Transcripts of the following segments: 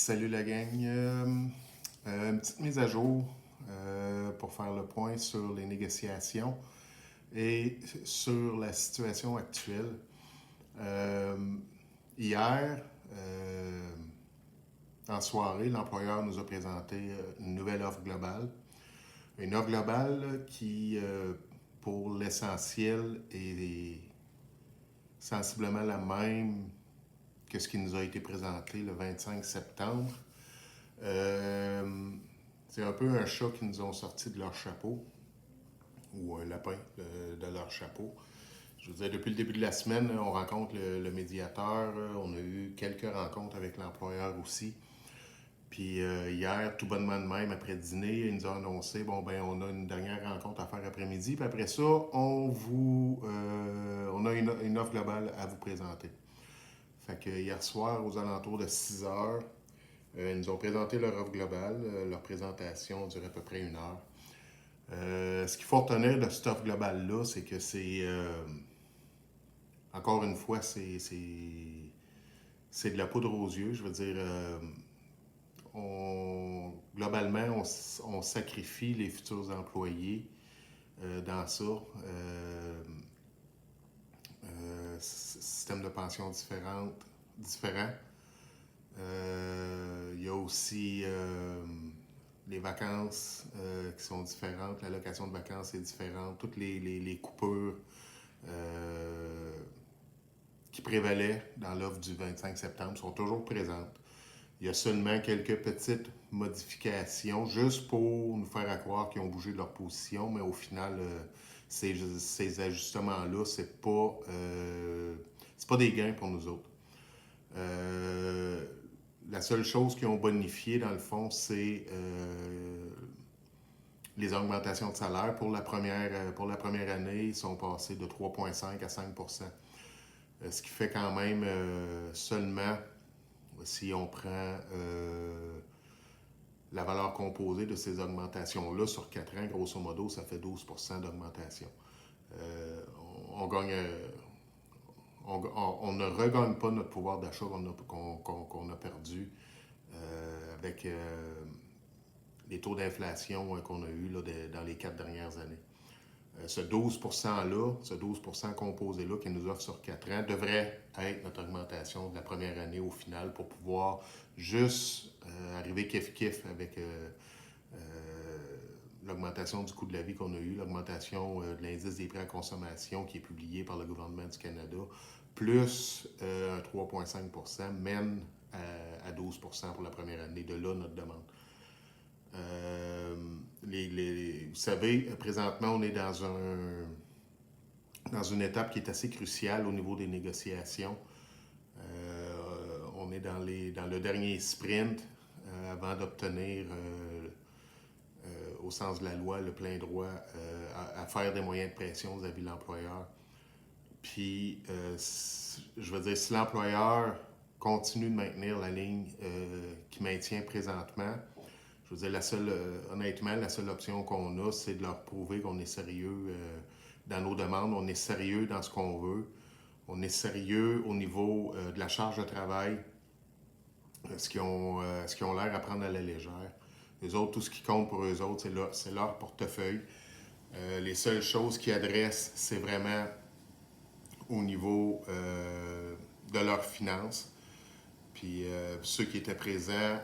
Salut la gang. Une petite mise à jour pour faire le point sur les négociations et sur la situation actuelle. Euh, Hier, en soirée, l'employeur nous a présenté une nouvelle offre globale. Une offre globale qui, pour l'essentiel, est sensiblement la même que ce qui nous a été présenté le 25 septembre. C'est un peu un chat qui nous ont sorti de leur chapeau, ou un lapin de leur chapeau. Je veux dire, depuis le début de la semaine, on rencontre le médiateur, on a eu quelques rencontres avec l'employeur aussi. Puis hier, tout bonnement de même, après dîner, il nous a annoncé, bon ben, on a une dernière rencontre à faire après-midi, puis après ça, on a une offre globale à vous présenter. Fait que hier soir, aux alentours de 6 heures, ils nous ont présenté leur offre globale. Leur présentation dure à peu près 1 heure. Ce qu'il faut retenir de cette offre globale-là, c'est que encore une fois, c'est de la poudre aux yeux. Je veux dire, globalement, on sacrifie les futurs employés dans ça. Système de pension différent. Il y a aussi les vacances qui sont différentes, l'allocation de vacances est différente, toutes les coupures qui prévalaient dans l'offre du 25 septembre sont toujours présentes. Il y a seulement quelques petites modifications juste pour nous faire croire qu'ils ont bougé de leur position, mais au final, ces ajustements-là, c'est pas des gains pour nous autres. La seule chose qu'ils ont bonifié, dans le fond, c'est les augmentations de salaire. Pour la première année, ils sont passés de 3,5 à 5 ce qui fait quand même seulement, si on prend la valeur composée de ces augmentations-là sur 4 ans, grosso modo, ça fait 12 d'augmentation. On gagne... On ne regagne pas notre pouvoir d'achat qu'on a perdu avec les taux d'inflation qu'on a eus dans les 4 dernières années. Ce 12%-là, ce 12% composé-là qui nous offre sur 4 ans, devrait être notre augmentation de la première année au final pour pouvoir juste arriver kiff-kiff avec l'augmentation du coût de la vie qu'on a eue, l'augmentation de l'indice des prix à consommation qui est publié par le gouvernement du Canada, plus un 3,5% mène à 12% pour la première année. De là, notre demande. Vous savez, présentement, on est dans une étape qui est assez cruciale au niveau des négociations. On est dans le dernier sprint avant d'obtenir, au sens de la loi, le plein droit à faire des moyens de pression vis-à-vis de l'employeur. Puis, je veux dire, si l'employeur continue de maintenir la ligne qu'il maintient présentement, je veux dire, honnêtement, la seule option qu'on a, c'est de leur prouver qu'on est sérieux dans nos demandes, on est sérieux dans ce qu'on veut, on est sérieux au niveau de la charge de travail, ce qu'ils ont l'air à prendre à la légère. Les autres, tout ce qui compte pour eux autres, c'est leur portefeuille. Les seules choses qu'ils adressent, c'est vraiment au niveau de leurs finances. Puis ceux qui étaient présents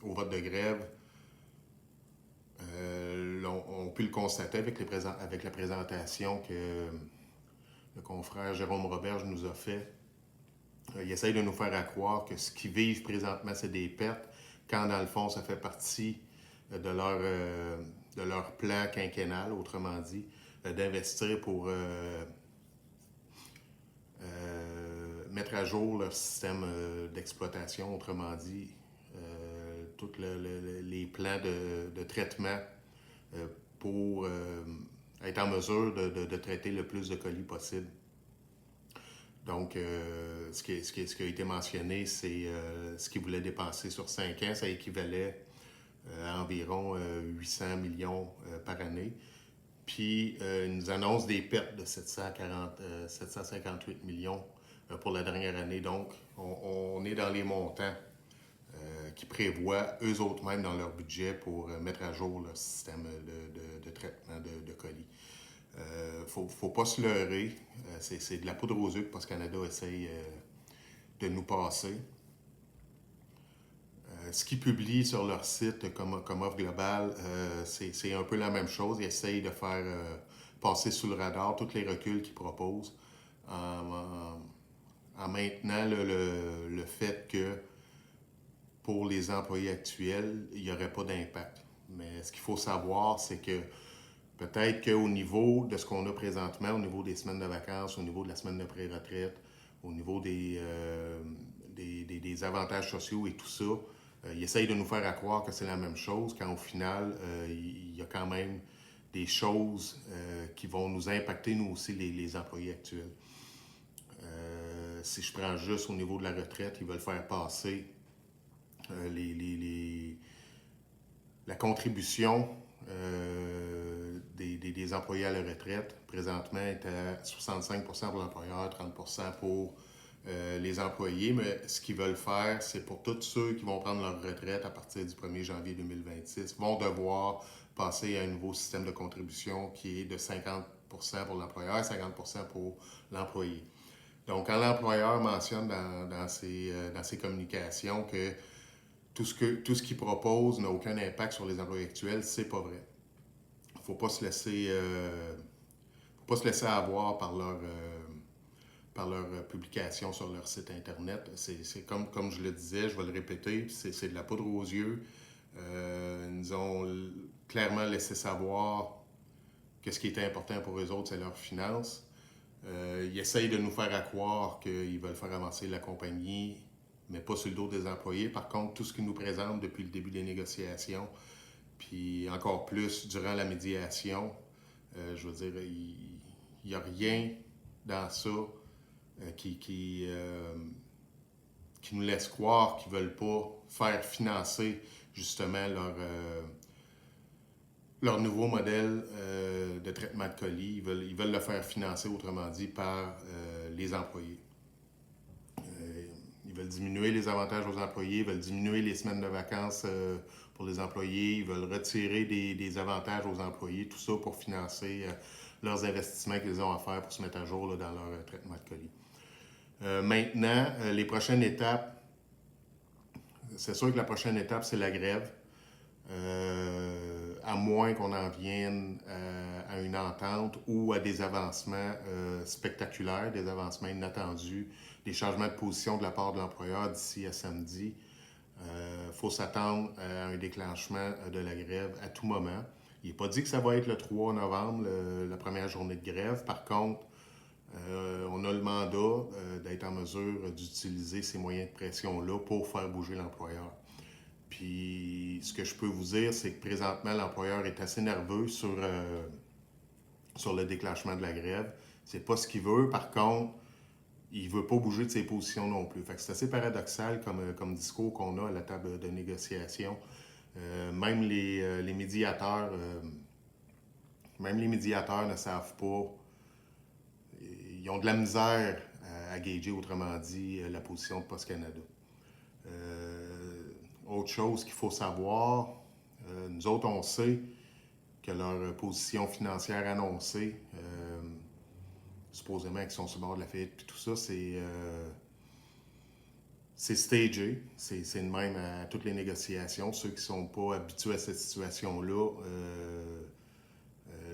au vote de grève ont pu le constater avec la présentation que le confrère Jérôme Roberge nous a fait. Il essaye de nous faire croire que ce qu'ils vivent présentement, c'est des pertes, quand dans le fond, ça fait partie de leur plan quinquennal, autrement dit, d'investir pour mettre à jour leur système d'exploitation, autrement dit, tous les plans de traitement pour être en mesure de traiter le plus de colis possible. Donc, ce qui a été mentionné, c'est ce qu'ils voulaient dépenser sur 5 ans, ça équivalait à environ 800 millions par année. Puis, ils nous annoncent des pertes de 758 millions pour la dernière année. Donc, on est dans les montants qui prévoient eux autres mêmes dans leur budget pour mettre à jour leur système de traitement de colis. Faut pas se leurrer. C'est de la poudre aux yeux que Post Canada essaye de nous passer. Ce qu'ils publient sur leur site comme offre globale, c'est un peu la même chose. Ils essayent de faire passer sous le radar tous les reculs qu'ils proposent en maintenant le fait que pour les employés actuels, il n'y aurait pas d'impact. Mais ce qu'il faut savoir, c'est que peut-être qu'au niveau de ce qu'on a présentement, au niveau des semaines de vacances, au niveau de la semaine de pré-retraite, au niveau des avantages sociaux et tout ça, ils essayent de nous faire croire que c'est la même chose, quand au final, il y a quand même des choses qui vont nous impacter, nous aussi, les employés actuels. Si je prends juste au niveau de la retraite, ils veulent faire passer la contribution des employés à la retraite. Présentement, est à 65 pour l'employeur, 30 pour les employés. Mais ce qu'ils veulent faire, c'est pour tous ceux qui vont prendre leur retraite à partir du 1er janvier 2026, vont devoir passer à un nouveau système de contribution qui est de 50 pour l'employeur et 50 pour l'employé. Donc, quand l'employeur mentionne dans ses communications que tout ce qu'il propose n'a aucun impact sur les employés actuels, c'est pas vrai. Il ne faut pas se laisser avoir par leur publication sur leur site Internet. C'est comme je le disais, je vais le répéter, c'est de la poudre aux yeux. Ils nous ont clairement laissé savoir que ce qui était important pour eux autres, c'est leurs finances. Ils essayent de nous faire croire qu'ils veulent faire avancer la compagnie, mais pas sur le dos des employés. Par contre, tout ce qu'ils nous présentent depuis le début des négociations, puis encore plus durant la médiation, je veux dire, il n'y a rien dans ça qui nous laisse croire qu'ils ne veulent pas faire financer justement leur nouveau modèle de traitement de colis. Ils veulent le faire financer, autrement dit, par les employés. Ils veulent diminuer les avantages aux employés, ils veulent diminuer les semaines de vacances pour les employés, ils veulent retirer des avantages aux employés, tout ça pour financer leurs investissements qu'ils ont à faire pour se mettre à jour là, dans leur traitement de colis. Maintenant, les prochaines étapes, c'est sûr que la prochaine étape, c'est la grève. À moins qu'on en vienne à une entente ou à des avancements spectaculaires, des avancements inattendus, des changements de position de la part de l'employeur d'ici à samedi. Faut s'attendre à un déclenchement de la grève à tout moment. Il n'est pas dit que ça va être le 3 novembre, la première journée de grève. Par contre, on a le mandat d'être en mesure d'utiliser ces moyens de pression-là pour faire bouger l'employeur. Puis, ce que je peux vous dire, c'est que présentement, l'employeur est assez nerveux sur le déclenchement de la grève. C'est pas ce qu'il veut. Par contre, il veut pas bouger de ses positions non plus. Fait que c'est assez paradoxal comme discours qu'on a à la table de négociation. Même les médiateurs, ne savent pas. Ils ont de la misère à gager, autrement dit, la position de Post Canada. Autre chose qu'il faut savoir, nous autres, on sait que leur position financière annoncée, supposément qu'ils sont sur le bord de la faillite, puis tout ça, c'est stagé. C'est de même à toutes les négociations. Ceux qui ne sont pas habitués à cette situation-là,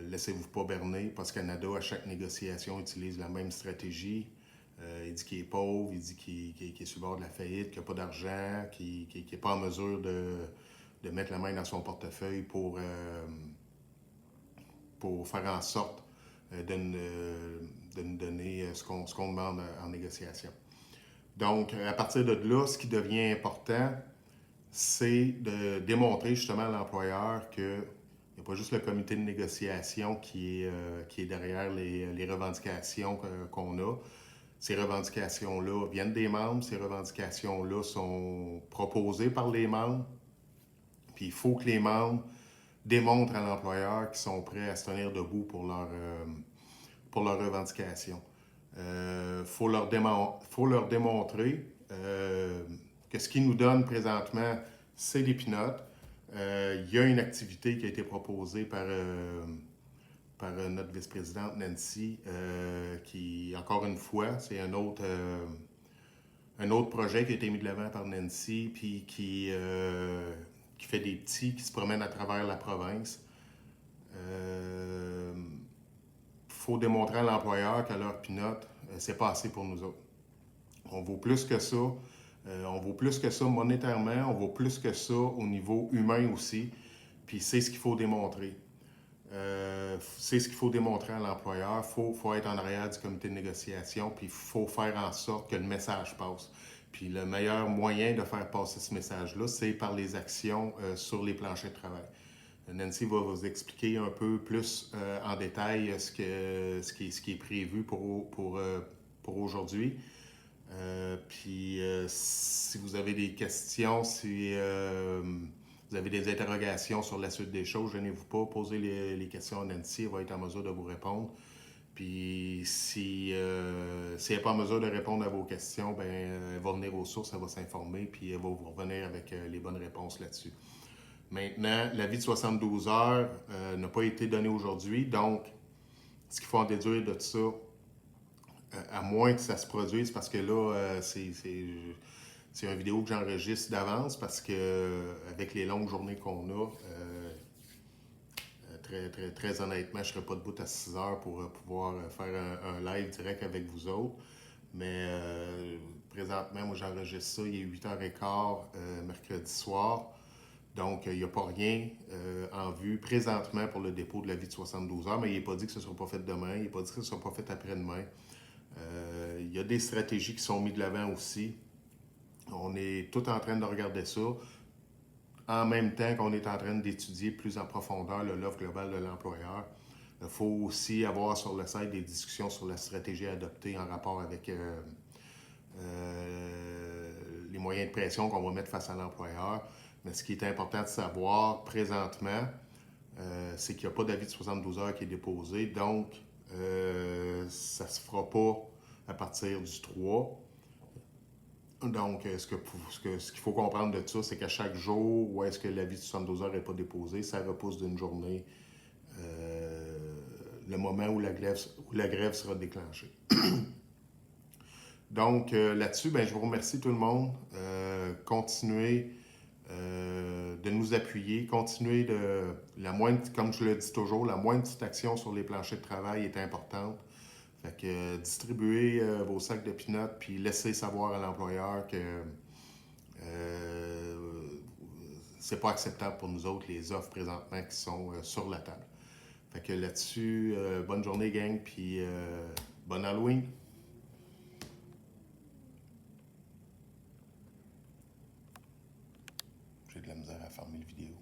laissez-vous pas berner. Post Canada, à chaque négociation, utilise la même stratégie. Il dit qu'il est pauvre, il dit qu'il est sur le bord de la faillite, qu'il n'a pas d'argent, qu'il n'est pas en mesure de mettre la main dans son portefeuille pour faire en sorte de nous donner ce qu'on demande en négociation. Donc, à partir de là, ce qui devient important, c'est de démontrer justement à l'employeur qu'il n'y a pas juste le comité de négociation qui est derrière les revendications qu'on a. Ces revendications-là viennent des membres, ces revendications-là sont proposées par les membres, puis il faut que les membres démontrent à l'employeur qu'ils sont prêts à se tenir debout pour leurs revendications. Faut leur démontrer que ce qu'ils nous donnent présentement, c'est des peanuts. Il y a une activité qui a été proposée par notre vice-présidente Nancy, qui, encore une fois, c'est un autre projet qui a été mis de l'avant par Nancy, puis qui fait des petits, qui se promènent à travers la province. Faut démontrer à l'employeur qu'à leur peanut, c'est pas assez pour nous autres. On vaut plus que ça. On vaut plus que ça monétairement, on vaut plus que ça au niveau humain aussi. Puis c'est ce qu'il faut démontrer. C'est ce qu'il faut démontrer à l'employeur. Faut être en arrière du comité de négociation, puis il faut faire en sorte que le message passe. Puis le meilleur moyen de faire passer ce message-là, c'est par les actions sur les planchers de travail. Nancy va vous expliquer un peu plus en détail ce qui est prévu pour aujourd'hui. Puis si vous avez des questions, si vous avez des interrogations sur la suite des choses, gênez-vous pas, posez les questions à Nancy, elle va être en mesure de vous répondre. Puis si elle n'est pas en mesure de répondre à vos questions, ben elle va venir aux sources, elle va s'informer, puis elle va vous revenir avec les bonnes réponses là-dessus. Maintenant, l'avis de 72 heures n'a pas été donné aujourd'hui, donc ce qu'il faut en déduire de ça, à moins que ça se produise, parce que là, c'est une vidéo que j'enregistre d'avance, parce que avec les longues journées qu'on a, très honnêtement, je ne serai pas debout à 6 heures pour pouvoir faire un live direct avec vous autres. Mais présentement, moi, j'enregistre ça, il est 8h15 mercredi soir. Donc, il n'y a pas rien en vue présentement pour le dépôt de l'avis de 72 heures, mais il n'est pas dit que ce ne sera pas fait demain, il n'est pas dit que ce ne sera pas fait après-demain. Il y a des stratégies qui sont mises de l'avant aussi. On est tout en train de regarder ça, en même temps qu'on est en train d'étudier plus en profondeur l'offre globale de l'employeur. Il faut aussi avoir sur le site des discussions sur la stratégie adoptée en rapport avec les moyens de pression qu'on va mettre face à l'employeur. Mais ce qui est important de savoir présentement, c'est qu'il n'y a pas d'avis de 72 heures qui est déposé. Donc, ça ne se fera pas à partir du 3. Donc, ce qu'il faut comprendre de ça, c'est qu'à chaque jour où est-ce que l'avis de 72 heures n'est pas déposé, ça repousse d'une journée le moment où la grève sera déclenchée. Donc, là-dessus, ben, je vous remercie tout le monde. Continuez de nous appuyer, continuez comme je le dis toujours, la moindre petite action sur les planchers de travail est importante. Fait que distribuez vos sacs de peanuts, puis laissez savoir à l'employeur que c'est pas acceptable pour nous autres les offres présentement qui sont sur la table. Fait que là-dessus, bonne journée gang, puis bonne Halloween! J'ai de la misère à fermer la vidéo.